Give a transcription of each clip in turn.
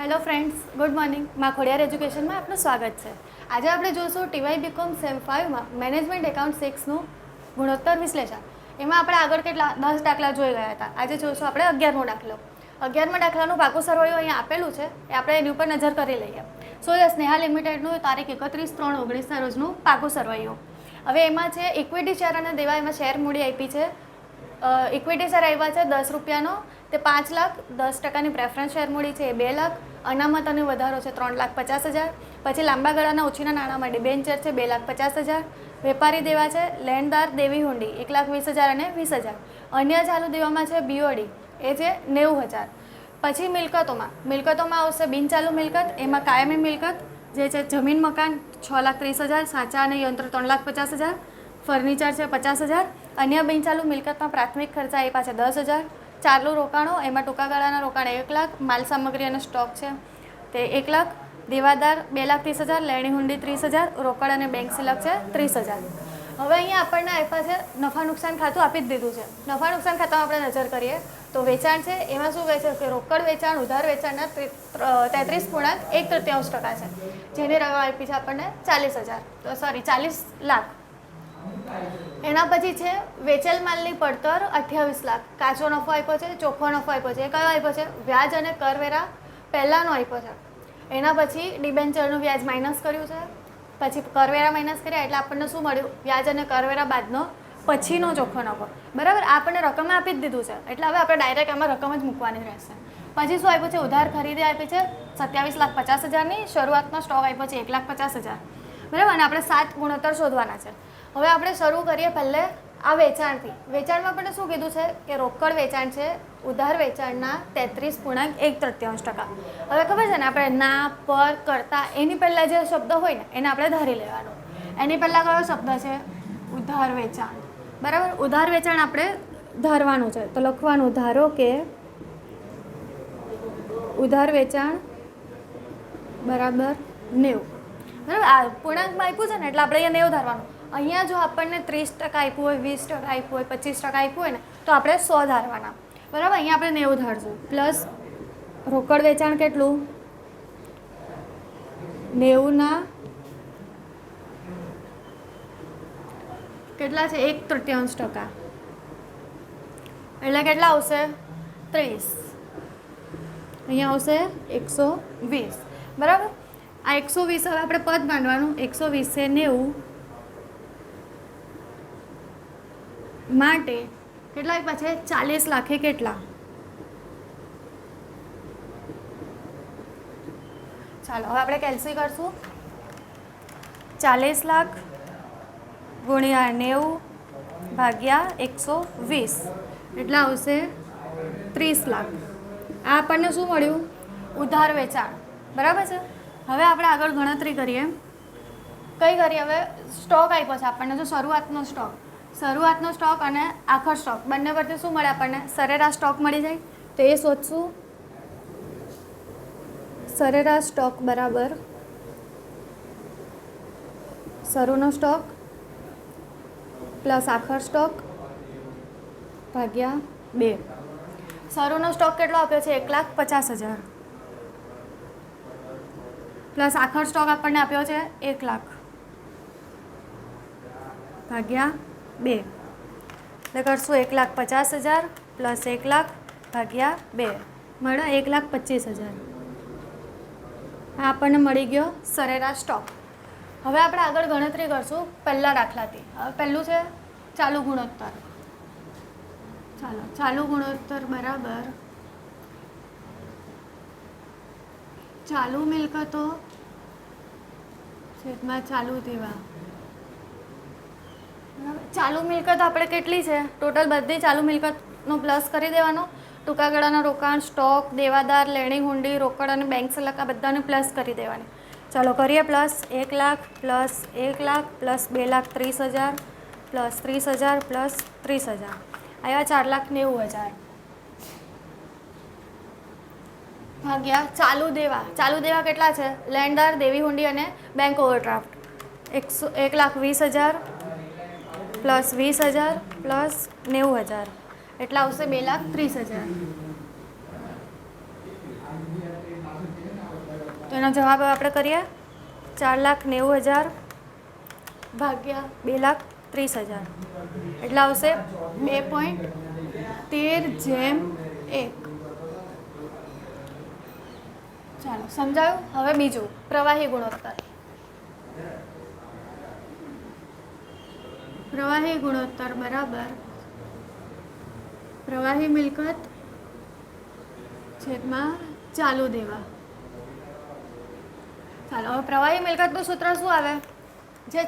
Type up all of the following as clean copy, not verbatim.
Hello friends, good morning. માં ખોડિયાર એજ્યુકેશનમાં આપનું સ્વાગત છે. આજે આપણે જોઈશું ટીવાય બીકોમ સેમ 5માં મેનેજમેન્ટ એકાઉન્ટ 6નું ગુણોત્તર વિશ્લેષણ. એમાં આપણે આગળ કેટલા 10 દાખલા જોઈ ગયા હતા. આજે જોઈશું આપણે 11મો દાખલો. 11મા દાખલાનું પાકું સરવાળું અહીંયા આપેલું છે, એ આપણે એની ઉપર નજર કરી લઈએ. સો સ્નેહા લિમિટેડનું તારીખ 31/3/19ના રોજનું પાકું સરવાળું. હવે એમાં છે ઇક્વિટી શેર અને દેવા, એમાં શેર મૂડી આપી છે. ઇક્વિટી શેર આવ્યા છે 10 રૂપિયાનો, તે 5 લાખ. 10% પ્રેફરન્સ શેર મૂડી છે એ 2 લાખ. અનામત અને વધારો છે 3,50,000. પછી લાંબા ગાળાના ઓછીના નાણાં માટે બેન્ચર છે 2,50,000. વેપારી દેવા છે લેણદાર દેવી હુંડી 1,20,000 અને 20,000. અન્ય ચાલુ દેવામાં છે બીઓડી, એ છે 90,000. પછી મિલકતોમાં આવશે બિનચાલુ મિલકત, એમાં કાયમી મિલકત જે છે જમીન મકાન 6,30,000, સાચા અને યંત્ર 3,50,000, ફર્નિચર છે 50,000. અન્ય બિનચાલુ મિલકતમાં પ્રાથમિક ખર્ચા એ પાસે 10,000. ચાલુ રોકાણો, એમાં ટૂંકા ગાળાના રોકાણ 1 લાખ, માલ સામગ્રી અને સ્ટોક છે તે 1 લાખ, દેવાદાર 2,30,000, લેણી હુંડી 30,000, રોકડ અને બેંક સિલક છે 30,000. હવે અહીંયા આપણને આપ્યા છે નફા નુકસાન ખાતું આપી જ દીધું છે. નફા નુકસાન ખાતામાં આપણે નજર કરીએ તો વેચાણ છે, એમાં શું કહે છે કે રોકડ વેચાણ ઉધાર વેચાણના 33.1/3% છે, જેની રકમ આપી છે આપણને 40 લાખ. એના પછી છે વેચેલ માલની પડતર 28 લાખ. કાચો નફો આપ્યો છે, ચોખ્ખો નફો આપ્યો છે. એ કયો આપ્યો છે? વ્યાજ અને કરવેરા પહેલાંનો આપ્યો છે. એના પછી ડિબેન્ચરનું વ્યાજ માઇનસ કર્યું છે, પછી કરવેરા માઇનસ કર્યા એટલે આપણને શું મળ્યું? વ્યાજ અને કરવેરા બાદનો પછીનો ચોખ્ખો નફો. બરાબર, આ આપણને રકમ આપી જ દીધું છે, એટલે હવે આપણે ડાયરેક્ટ આમાં રકમ જ મૂકવાની રહેશે. પછી શું આપ્યું છે? ઉધાર ખરીદી આપી છે 27,50,000ની. શરૂઆતનો સ્ટોક આપ્યો છે 1,50,000. બરાબર, અને આપણે 7 ગુણોત્તર શોધવાના છે. હવે આપણે શરૂ કરીએ પહેલે આ વેચાણથી. વેચાણમાં આપણે શું કીધું છે કે રોકડ વેચાણ છે ઉધાર વેચાણના 33.1/3%. હવે ખબર છે ને, આપણે ના, પર, કરતા એની પહેલાં જે શબ્દ હોય ને એને આપણે ધારી લેવાનો. એની પહેલાં કયો શબ્દ છે? ઉધાર વેચાણ. બરાબર, ઉધાર વેચાણ આપણે ધારવાનું છે, તો લખવાનું ધારો કે ઉધાર વેચાણ બરાબર 90. બરાબર, આ પૂર્ણાંકમાં આપ્યું છે ને એટલે આપણે અહીંયા 90 ધારવાનું. અહીંયા જો આપણને 30% આપ્યું હોય, 20% આપ્યું હોય, 25% આપ્યું હોય ને તો આપણે 100 ધારવાના. બરાબર, અહીંયા આપણે 90 ધારશું. પ્લસ રોકડ વેચાણ કેટલું? 90ના કેટલા છે? 1/3%. એટલે કેટલા આવશે? 30. અહીંયા આવશે 120. બરાબર, આ 120 હવે આપણે પદ માંડવાનું. 120 છે 90 માટે કેટલા આપ્યા છે? 40 લાખે કેટલા? ચાલો હવે આપણે કેલ્સી કરશું. 40 લાખ ગુણ્યા 90 ભાગ્યા 120 એટલા આવશે 30 લાખ. આ આપણને શું મળ્યું? ઉધાર વેચાણ. બરાબર છે. હવે આપણે આગળ ગણતરી કરીએ. કઈ કરીએ? હવે સ્ટોક આપ્યો છે આપણને, જો શરૂઆતનો સ્ટોક અને આખર સ્ટોક બંને પરથી શું મળે આપણને? સરેરાશ સ્ટોક મળી જાય. તો એ શોધશું. સરેરાશ સ્ટોક બરાબર શરૂનો સ્ટોક પ્લસ આખર સ્ટોક ભાગ્યા 2. શરૂનો સ્ટોક કેટલો આપ્યો છે? 1,50,000 પ્લસ આખર સ્ટોક આપણને આપ્યો છે 1 લાખ ભાગ્યા 2. એટલે કરશું 1,50,000 પ્લસ 1 લાખ ભાગ્યા 2 મળે 1,25,000. આ આપણને મળી ગયો સરેરાશ સ્ટોક. હવે આપણે આગળ ગણતરી કરશું પહેલા દાખલાથી. હવે પહેલું છે ચાલુ ગુણોત્તર. ચાલુ ગુણોત્તર બરાબર ચાલુ મિલકતો છેદમાં ચાલુ દેવા. ચાલુ મિલકત આપણે કેટલી છે? ટોટલ બધી ચાલુ મિલકતનો પ્લસ કરી દેવાનો. ટૂંકા ગાળાના રોકાણ, સ્ટોક, દેવાદાર, લેણી હુંડી, રોકડ અને બેંક સિલક આ બધાને પ્લસ કરી દેવાની. ચાલો કરીએ. Plus 1 lakh plus 1 lakh plus 2,30,000 plus 30,000 plus 30,000 આવ્યા 4,90,000 ભાગ્યા ચાલુ દેવા. ચાલુ દેવા કેટલા છે? લેણદાર, દેવી હુંડી અને બેંક ઓવરડ્રાફ્ટ 1,20,000 પ્લસ 20,000 પ્લસ 90,000 એટલા આવશે 2,30,000. એનો જવાબ આપણે કરીએ 4,90,000 ભાગ્યા 2,30,000 એટલે આવશે 2.13:1. ચાલો સમજાયું. હવે બીજું પ્રવાહી ગુણોત્તર. પ્રવાહી ગુણોત્તર બરાબર પ્રવાહી મિલકત છેદમાં ચાલુ દેવા. ચાલો હવે પ્રવાહી મિલકતનું સૂત્ર શું આવે? જે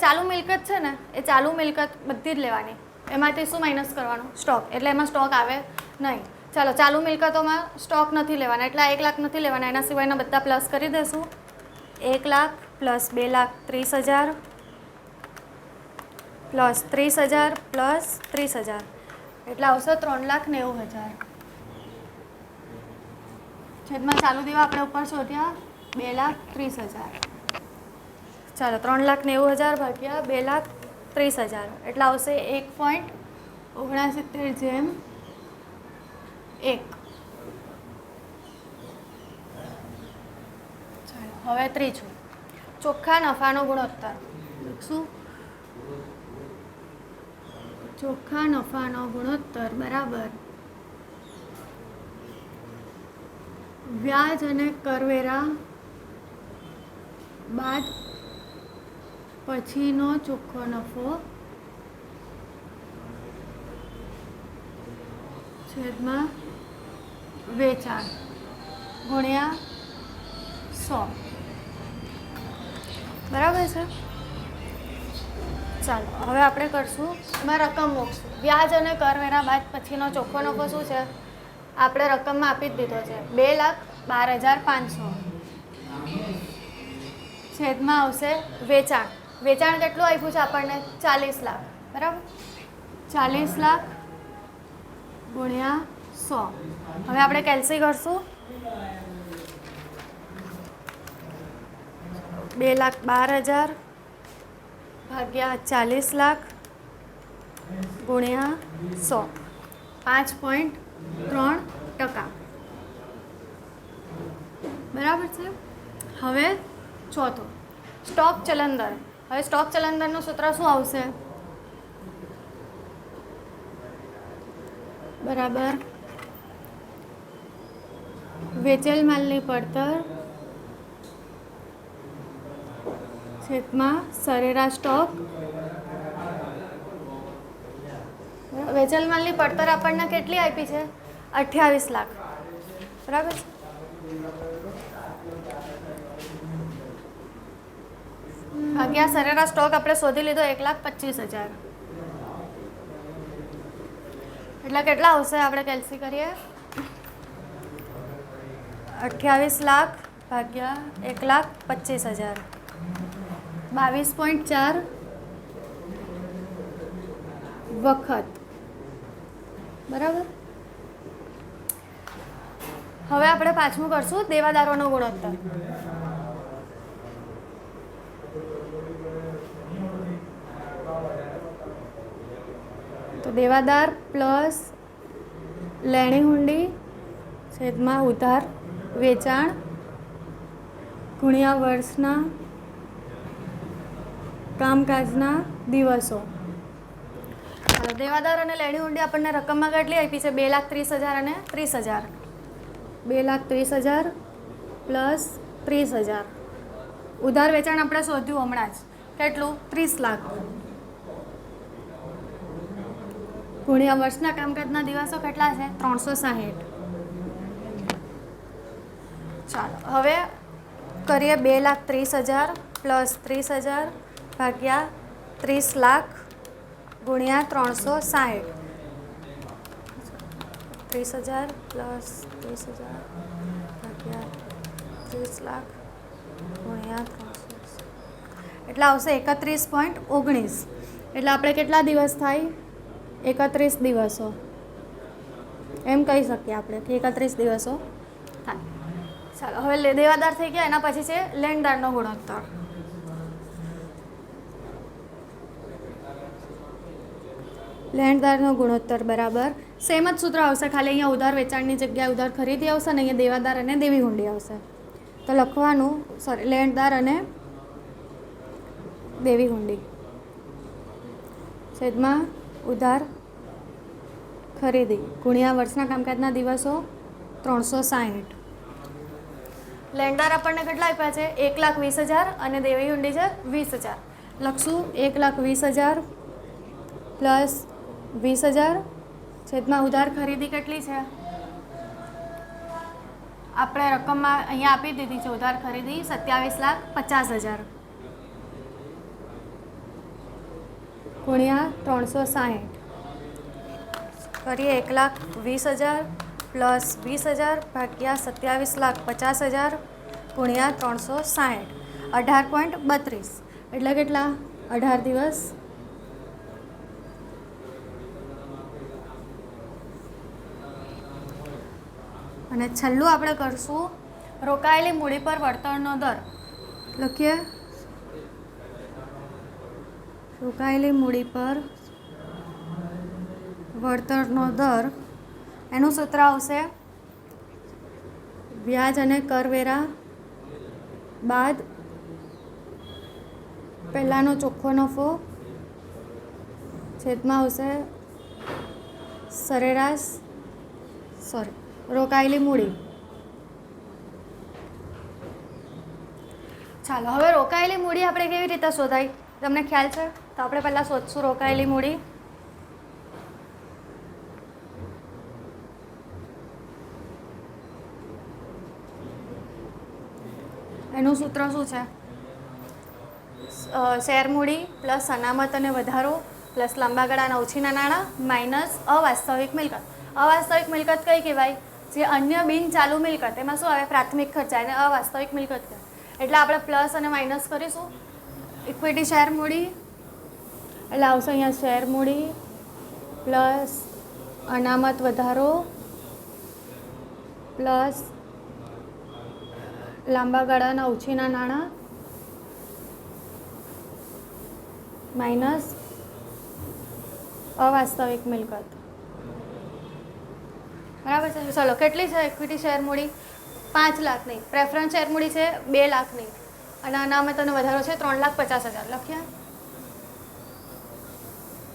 ચાલુ મિલકત છે ને એ ચાલુ મિલકત બધી જ લેવાની, એમાંથી શું માઇનસ કરવાનું? સ્ટોક. એટલે એમાં સ્ટોક આવે નહીં. ચાલો ચાલુ મિલકતોમાં સ્ટોક નથી લેવાના, એટલે 1 લાખ નથી લેવાના, એના સિવાયના બધા પ્લસ કરી દઈશું. 1 લાખ પ્લસ 2,30,000 પ્લસ 30,000 પ્લસ 30,000 એટલે આવશે 3,90,000 છેદમાં ચાલુ દેવા આપણે ઉપર શોધ્યા 2,30,000. ચાલો 3,90,000 ભાગ્યા 2,30,000 એટલે આવશે 1.69:1. ચાલો હવે ત્રીજું ચોખ્ખા નફાનો ગુણોત્તર. શું? ચોખ્ખા નફાનો ગુણોત્તર બરાબર વ્યાજ અને કરવેરા બાદ પછીનો ચોખ્ખો નફો છેદમાં વેચાણ ગુણ્યા 100. બરાબર છે. ચાલો હવે આપણે કરશું એમાં રકમ મૂકશું. વ્યાજ અને કરવેરા બાદ પછીનો ચોખ્ખો નફો શું છે? આપણે રકમમાં આપી જ દીધો છે 2,12,500 છેદમાં આવશે વેચાણ. વેચાણ કેટલું આપ્યું છે આપણને? 40 લાખ. બરાબર 40 લાખ ગુણ્યા 100. હવે આપણે કેલ્સી કરશું. 2,12,000 ભાગ્યા 40 લાખ ગુણ્યા 100 5.3%. બરાબર છે. હવે ચોથું સ્ટોક ચલન દર. હવે સ્ટોક ચલન દરનું સૂત્ર શું આવશે? બરાબર વેચેલ માલની પડતર છેદમાં સરેરાશ સ્ટોક. વેચેલ માલની પડતર આપણને કેટલી આપી છે? 28 લાખ. બરાબર છે. ભાગ્યા સરેરાશ સ્ટોક આપણે શોધી લીધો 1,25,000 એટલે કેટલા આવશે? આપણે કેલ્સી કરીએ. 28 લાખ ભાગ્યા 1,25,000 22.4 વખત. બરાબર. હવે આપણે પાંચમું કરશું દેવાદારોનો ગુણોત્તર. તો દેવાદાર પ્લસ લેણી હુંડી છેદમાં ઉધાર વેચાણ ગુણ્યા વર્ષના કામકાજના દિવસો. દેવાદાર અને લેણી હુંડી આપણને રકમમાં કેટલી આપી છે? 2,30,000 અને 30,000. 2,30,000 પ્લસ 30,000. ઉધાર વેચાણ આપણે શોધ્યું હમણાં જ. કેટલું? 30 લાખ ગુણ્યા વર્ષના કામકાજના દિવસો કેટલા છે? 360. ચાલો હવે કરીએ 2,30,000 પ્લસ 30,000 ભાગ્યા 30 લાખ ગુણ્યા 360. 30,000 પ્લસ 30,000 ભાગ્યા 30 લાખ ગુણ્યા 360 એટલે આવશે 31.19. એટલે આપણે કેટલા દિવસ થાય? 31 દિવસો એમ કહી શકીએ આપણે કે 31 દિવસો થાય. ચાલો હવે દેવાદાર થઈ ગયા. એના પછી છે લેણદારનો ગુણોત્તર. લેણદારનો ગુણોત્તર બરાબર સેમ જ સૂત્ર આવશે, ખાલી અહીંયા ઉધાર વેચાણની જગ્યાએ ઉધાર ખરીદી આવશે અને અહીંયા દેવાદાર અને દેવી હુંડી આવશે. તો લખવાનું સોરી લેણદાર અને દેવી હુંડી છેદમાં ઉધાર ખરીદી ગુણ્યા વર્ષના કામકાજના દિવસો 360. લેણદાર આપણને કેટલા આપ્યા છે? 1,20,000 અને દેવી હુંડી છે 20,000. લખશું 1,20,000 પ્લસ 20,000 છેદમાં ઉધાર ખરીદી કેટલી છે? આપણે રકમમાં અહીંયા આપી દીધી છે ઉધાર ખરીદી 27,50,000 ગુણ્યા 360. કરીએ 1,20,000 પ્લસ 20,000 ભાગ્યા 27,50,000 ગુણ્યા 360 18.32 એટલે કેટલા? 18 દિવસ. અને છેલ્લું આપણે કરશું રોકાયેલી મૂડી પર વળતરનો દર. લખીએ રોકાયેલી મૂડી પર વળતરનો દર. એનું સૂત્ર આવશે વ્યાજ અને કરવેરા બાદ પહેલાંનો ચોખ્ખો નફો છેદમાં આવશે સરેરાશ રોકાયેલી મૂડી. ચાલો હવે રોકાયેલી મૂડી આપણે કેવી રીતે શોધાય તમને ખ્યાલ છે? તો આપણે પહેલાં શોધશું રોકાયેલી મૂડી. એનું સૂત્ર શું છે? શેર મૂડી પ્લસ અનામત અને વધારો પ્લસ લાંબા ગાળાના ઓછીના નાણાં માઇનસ અવાસ્તવિક મિલકત. અવાસ્તવિક મિલકત કઈ કહેવાય? જે અન્ય બિન ચાલુ મિલકત. એમાં શું આવે? પ્રાથમિક ખર્ચા એને અવાસ્તવિક મિલકત કહેવાય. એટલે આપણે પ્લસ અને માઇનસ કરીશું. ઇક્વિટી શેર મૂડી એટલે આવશે અહીંયા શેર મૂડી પ્લસ અનામત વધારો પ્લસ લાંબા ગાળાના ઓછીના નાણાં માઇનસ અવાસ્તવિક મિલકત. બરાબર છે? ચલો કેટલી છે ઇક્વિટી શેર મૂડી? 5 લાખની. પ્રેફરન્સ શેર મૂડી છે 2 લાખની અને અનામત અને વધારો છે 3,50,000. લખ્યા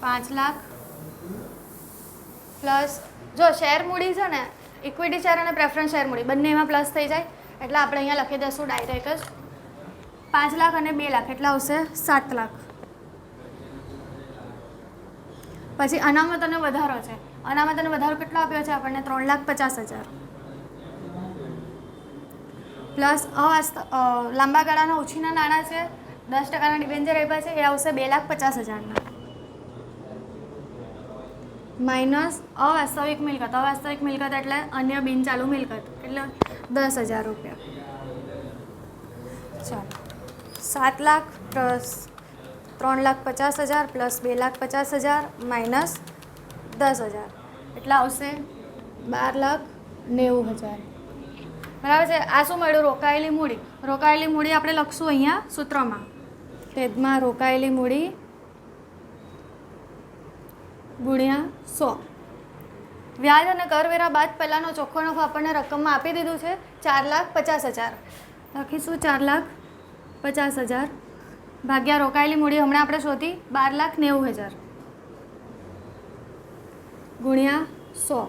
5 લાખ પ્લસ જો શેર મૂડી છે ને ઇક્વિટી શેર અને પ્રેફરન્સ શેર મૂડી બંને એમાં પ્લસ થઈ જાય એટલે આપણે અહીંયા લખી દઈશું ડાયરેક્ટ જ 5 લાખ અને 2 લાખ એટલે આવશે 7 લાખ. પછી અનામત અને વધારો છે. અનામત અને વધારો કેટલો આપ્યો છે આપણને? 3,50,000 પ્લસ લાંબા ગાળાના ઓછીના નાણાં છે 10% ડિબેન્ચર આપ્યા છે એ આવશે 2,50,000 માઇનસ અવાસ્તવિક મિલકત. અવાસ્તવિક મિલકત એટલે અન્ય બિનચાલુ મિલકત એટલે 10,000 રૂપિયા. ચાલો 7 લાખ પ્લસ 3,50,000 પ્લસ 2,50,000 માઇનસ 10,000 એટલે આવશે 12,90,000. બરાબર છે? આ શું મળ્યું? રોકાયેલી મૂડી. રોકાયેલી મૂડી આપણે લખશું અહીંયા સૂત્રમાં છેદમાં રોકાયેલી મૂડી ગુણ્યા 100. વ્યાજ અને કરવેરા બાદ પહેલાંનો ચોખ્ખો નફો આપણને રકમમાં આપી દીધું છે 4,50,000. લખીશું 4,50,000 ભાગ્યા રોકાયેલી મૂડી હમણાં આપણે શોધી 12,90,000 ગુણ્યા 100.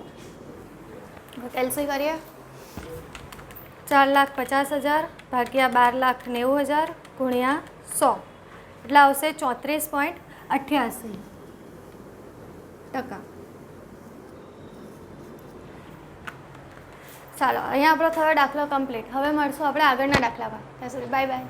કેલ્સી કરીએ 4,50,000 ભાગ્યા 12,90,000 ગુણ્યા 100 એટલે આવશે 34.88%. ચાલો અહીંયા આપણો થયો દાખલો કમ્પ્લીટ. હવે મળશું આપણે આગળના દાખલામાં. ત્યાં સુધી બાય બાય.